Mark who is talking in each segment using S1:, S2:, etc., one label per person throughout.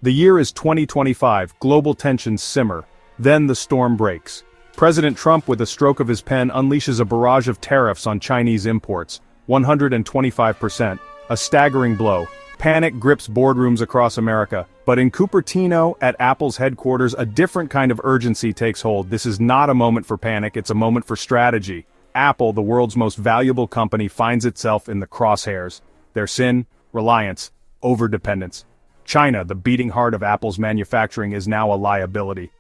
S1: The year is 2025, global tensions simmer, then the storm breaks. President Trump with a stroke of his pen unleashes a barrage of tariffs on Chinese imports, 125%, a staggering blow. Panic grips boardrooms across America, but in Cupertino, at Apple's headquarters, a different kind of urgency takes hold. This is not a moment for panic, it's a moment for strategy. Apple, the world's most valuable company, finds itself in the crosshairs. Their sin? Reliance. Overdependence. China, the beating heart of Apple's manufacturing, is now a liability.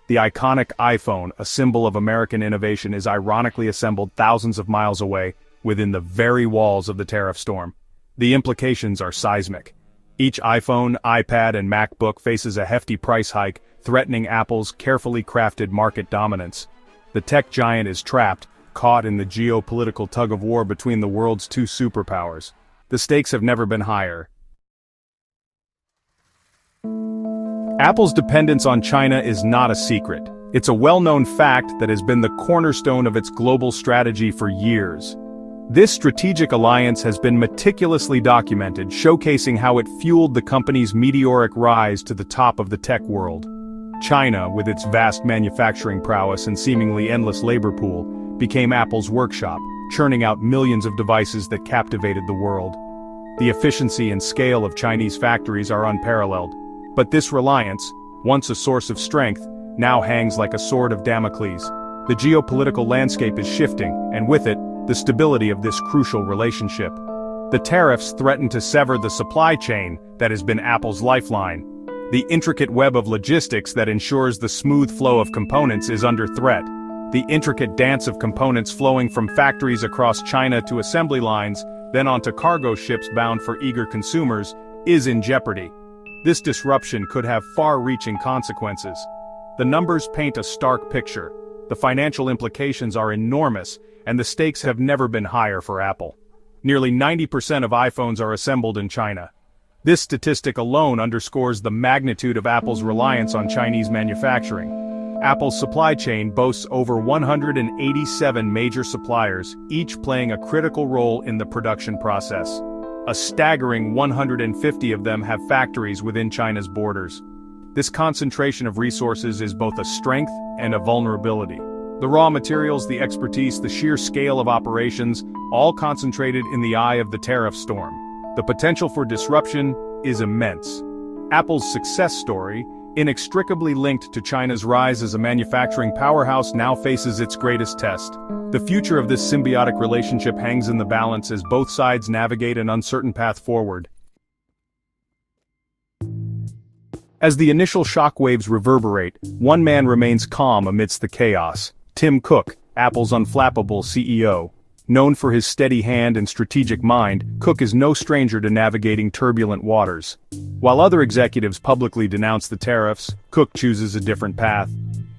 S1: The iconic iPhone, a symbol of American innovation, is ironically assembled thousands of miles away, within the very walls of the tariff storm. The implications are seismic. Each iPhone, iPad, and MacBook faces a hefty price hike, threatening Apple's carefully crafted market dominance. The tech giant is trapped, caught in the geopolitical tug-of-war between the world's two superpowers. The stakes have never been higher. Apple's dependence on China is not a secret. It's a well-known fact that has been the cornerstone of its global strategy for years. This strategic alliance has been meticulously documented, showcasing how it fueled the company's meteoric rise to the top of the tech world. China, with its vast manufacturing prowess and seemingly endless labor pool, became Apple's workshop, churning out millions of devices that captivated the world. The efficiency and scale of Chinese factories are unparalleled. But this reliance, once a source of strength, now hangs like a sword of Damocles. The geopolitical landscape is shifting, and with it, the stability of this crucial relationship. The tariffs threaten to sever the supply chain that has been Apple's lifeline. The intricate web of logistics that ensures the smooth flow of components is under threat. The intricate dance of components flowing from factories across China to assembly lines, then onto cargo ships bound for eager consumers, is in jeopardy. This disruption could have far-reaching consequences. The numbers paint a stark picture. The financial implications are enormous, and the stakes have never been higher for Apple. Nearly 90% of iPhones are assembled in China. This statistic alone underscores the magnitude of Apple's reliance on Chinese manufacturing. Apple's supply chain boasts over 187 major suppliers, each playing a critical role in the production process. A staggering 150 of them have factories within China's borders. This concentration of resources is both a strength and a vulnerability. The raw materials, the expertise, the sheer scale of operations, all concentrated in the eye of the tariff storm. The potential for disruption is immense. Apple's success story, inextricably linked to China's rise as a manufacturing powerhouse, now faces its greatest test. The future of this symbiotic relationship hangs in the balance as both sides navigate an uncertain path forward. As the initial shockwaves reverberate, one man remains calm amidst the chaos. Tim Cook, Apple's unflappable CEO. Known for his steady hand and strategic mind, Cook is no stranger to navigating turbulent waters. While other executives publicly denounce the tariffs, Cook chooses a different path.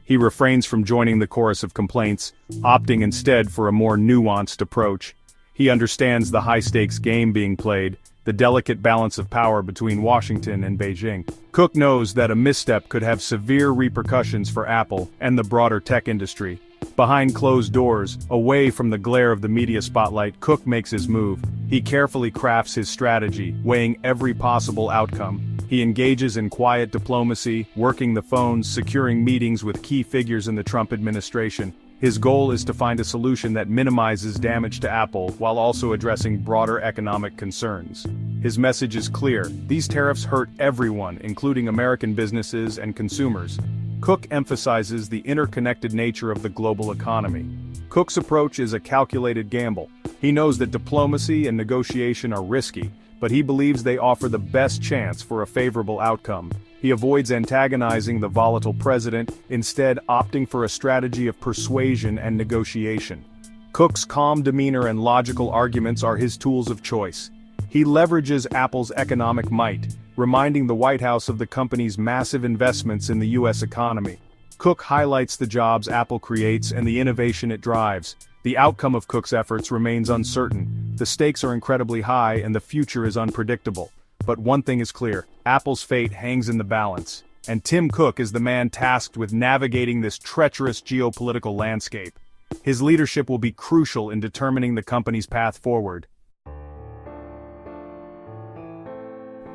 S1: He refrains from joining the chorus of complaints, opting instead for a more nuanced approach. He understands the high-stakes game being played, the delicate balance of power between Washington and Beijing. Cook knows that a misstep could have severe repercussions for Apple and the broader tech industry. Behind closed doors, away from the glare of the media spotlight, Cook makes his move. He carefully crafts his strategy, weighing every possible outcome. He engages in quiet diplomacy, working the phones, securing meetings with key figures in the Trump administration. His goal is to find a solution that minimizes damage to Apple while also addressing broader economic concerns. His message is clear: these tariffs hurt everyone, including American businesses and consumers. Cook emphasizes the interconnected nature of the global economy. Cook's approach is a calculated gamble. He knows that diplomacy and negotiation are risky, but he believes they offer the best chance for a favorable outcome. He avoids antagonizing the volatile president, instead opting for a strategy of persuasion and negotiation. Cook's calm demeanor and logical arguments are his tools of choice. He leverages Apple's economic might, reminding the White House of the company's massive investments in the U.S. economy. Cook highlights the jobs Apple creates and the innovation it drives. The outcome of Cook's efforts remains uncertain. The stakes are incredibly high and the future is unpredictable. But one thing is clear: Apple's fate hangs in the balance, and Tim Cook is the man tasked with navigating this treacherous geopolitical landscape. His leadership will be crucial in determining the company's path forward.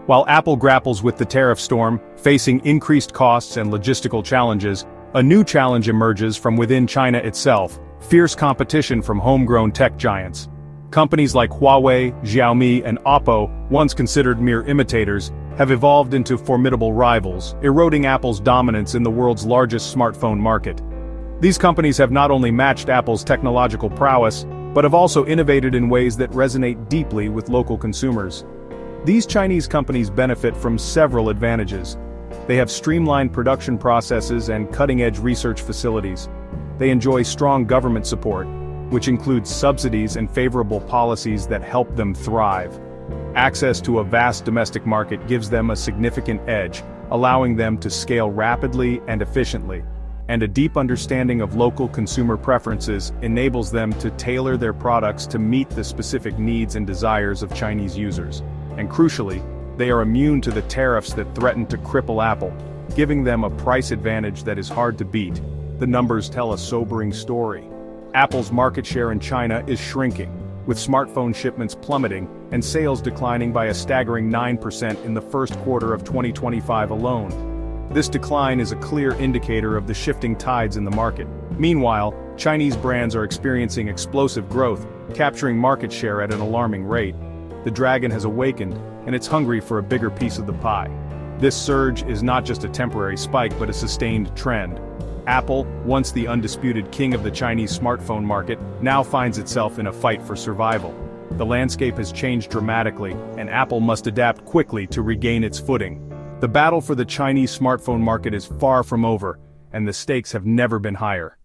S1: While Apple grapples with the tariff storm, facing increased costs and logistical challenges, a new challenge emerges from within China itself: fierce competition from homegrown tech giants. Companies like Huawei, Xiaomi, and Oppo, once considered mere imitators, have evolved into formidable rivals, eroding Apple's dominance in the world's largest smartphone market. These companies have not only matched Apple's technological prowess, but have also innovated in ways that resonate deeply with local consumers. These Chinese companies benefit from several advantages. They have streamlined production processes and cutting-edge research facilities. They enjoy strong government support, which includes subsidies and favorable policies that help them thrive. Access to a vast domestic market gives them a significant edge, allowing them to scale rapidly and efficiently. And a deep understanding of local consumer preferences enables them to tailor their products to meet the specific needs and desires of Chinese users. And crucially, they are immune to the tariffs that threaten to cripple Apple, giving them a price advantage that is hard to beat. The numbers tell a sobering story. Apple's market share in China is shrinking, with smartphone shipments plummeting and sales declining by a staggering 9% in the first quarter of 2025 alone. This decline is a clear indicator of the shifting tides in the market. Meanwhile, Chinese brands are experiencing explosive growth, capturing market share at an alarming rate. The dragon has awakened, and it's hungry for a bigger piece of the pie. This surge is not just a temporary spike but a sustained trend. Apple, once the undisputed king of the Chinese smartphone market, now finds itself in a fight for survival. The landscape has changed dramatically, and Apple must adapt quickly to regain its footing. The battle for the Chinese smartphone market is far from over, and the stakes have never been higher.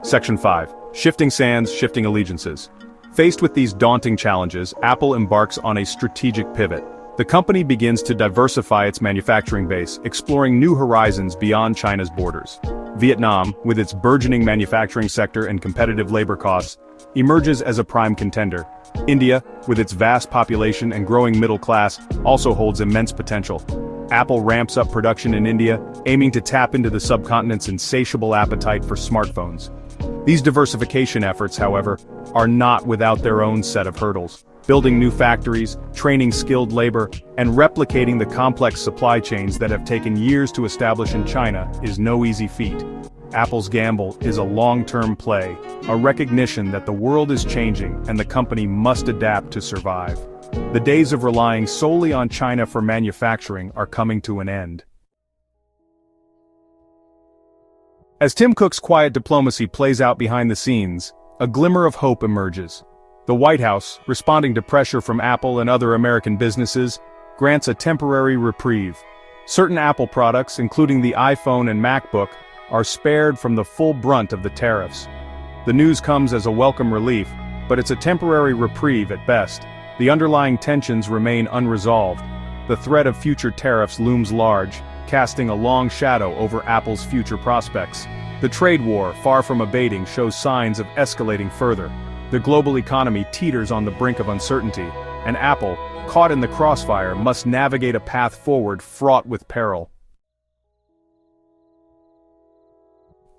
S1: Section 5. Shifting sands, shifting allegiances. Faced with these daunting challenges, Apple embarks on a strategic pivot. The company begins to diversify its manufacturing base, exploring new horizons beyond China's borders. Vietnam, with its burgeoning manufacturing sector and competitive labor costs, emerges as a prime contender. India, with its vast population and growing middle class, also holds immense potential. Apple ramps up production in India, aiming to tap into the subcontinent's insatiable appetite for smartphones. These diversification efforts, however, are not without their own set of hurdles. Building new factories, training skilled labor, and replicating the complex supply chains that have taken years to establish in China is no easy feat. Apple's gamble is a long-term play, a recognition that the world is changing and the company must adapt to survive. The days of relying solely on China for manufacturing are coming to an end. As Tim Cook's quiet diplomacy plays out behind the scenes, a glimmer of hope emerges. The White House, responding to pressure from Apple and other American businesses, grants a temporary reprieve. Certain Apple products, including the iPhone and MacBook, are spared from the full brunt of the tariffs. The news comes as a welcome relief, but it's a temporary reprieve at best. The underlying tensions remain unresolved. The threat of future tariffs looms large, casting a long shadow over Apple's future prospects. The trade war, far from abating, shows signs of escalating further. The global economy teeters on the brink of uncertainty, and Apple, caught in the crossfire, must navigate a path forward fraught with peril.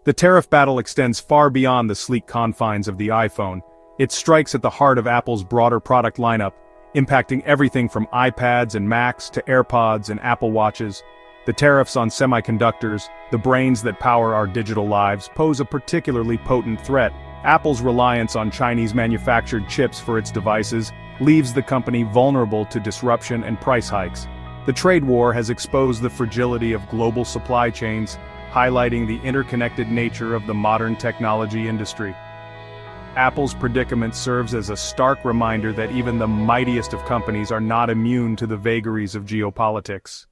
S1: The tariff battle extends far beyond the sleek confines of the iPhone. It strikes at the heart of Apple's broader product lineup, impacting everything from iPads and Macs to AirPods and Apple Watches. The tariffs on semiconductors, the brains that power our digital lives, pose a particularly potent threat. Apple's reliance on Chinese-manufactured chips for its devices leaves the company vulnerable to disruption and price hikes. The trade war has exposed the fragility of global supply chains, highlighting the interconnected nature of the modern technology industry. Apple's predicament serves as a stark reminder that even the mightiest of companies are not immune to the vagaries of geopolitics.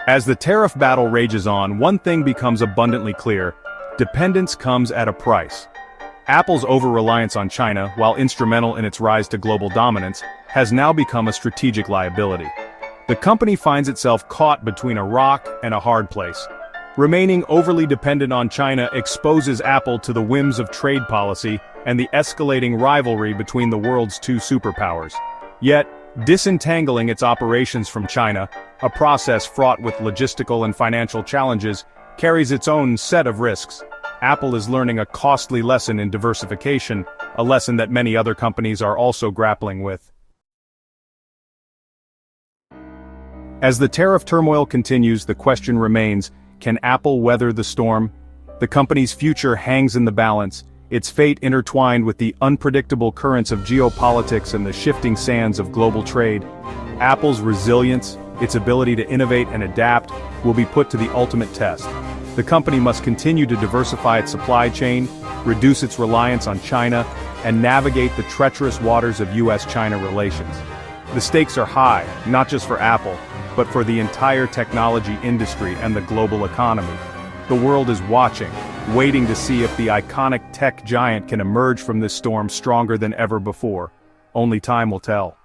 S1: As the tariff battle rages on, one thing becomes abundantly clear: dependence comes at a price. Apple's over-reliance on China, while instrumental in its rise to global dominance, has now become a strategic liability. The company finds itself caught between a rock and a hard place. Remaining overly dependent on China exposes Apple to the whims of trade policy and the escalating rivalry between the world's two superpowers. Yet, disentangling its operations from China, a process fraught with logistical and financial challenges, carries its own set of risks. Apple is learning a costly lesson in diversification, a lesson that many other companies are also grappling with. As the tariff turmoil continues, the question remains, can Apple weather the storm? The company's future hangs in the balance, its fate intertwined with the unpredictable currents of geopolitics and the shifting sands of global trade. Apple's resilience, its ability to innovate and adapt, will be put to the ultimate test. The company must continue to diversify its supply chain, reduce its reliance on China, and navigate the treacherous waters of US-China relations. The stakes are high, not just for Apple, but for the entire technology industry and the global economy. The world is watching, waiting to see if the iconic tech giant can emerge from this storm stronger than ever before. Only time will tell.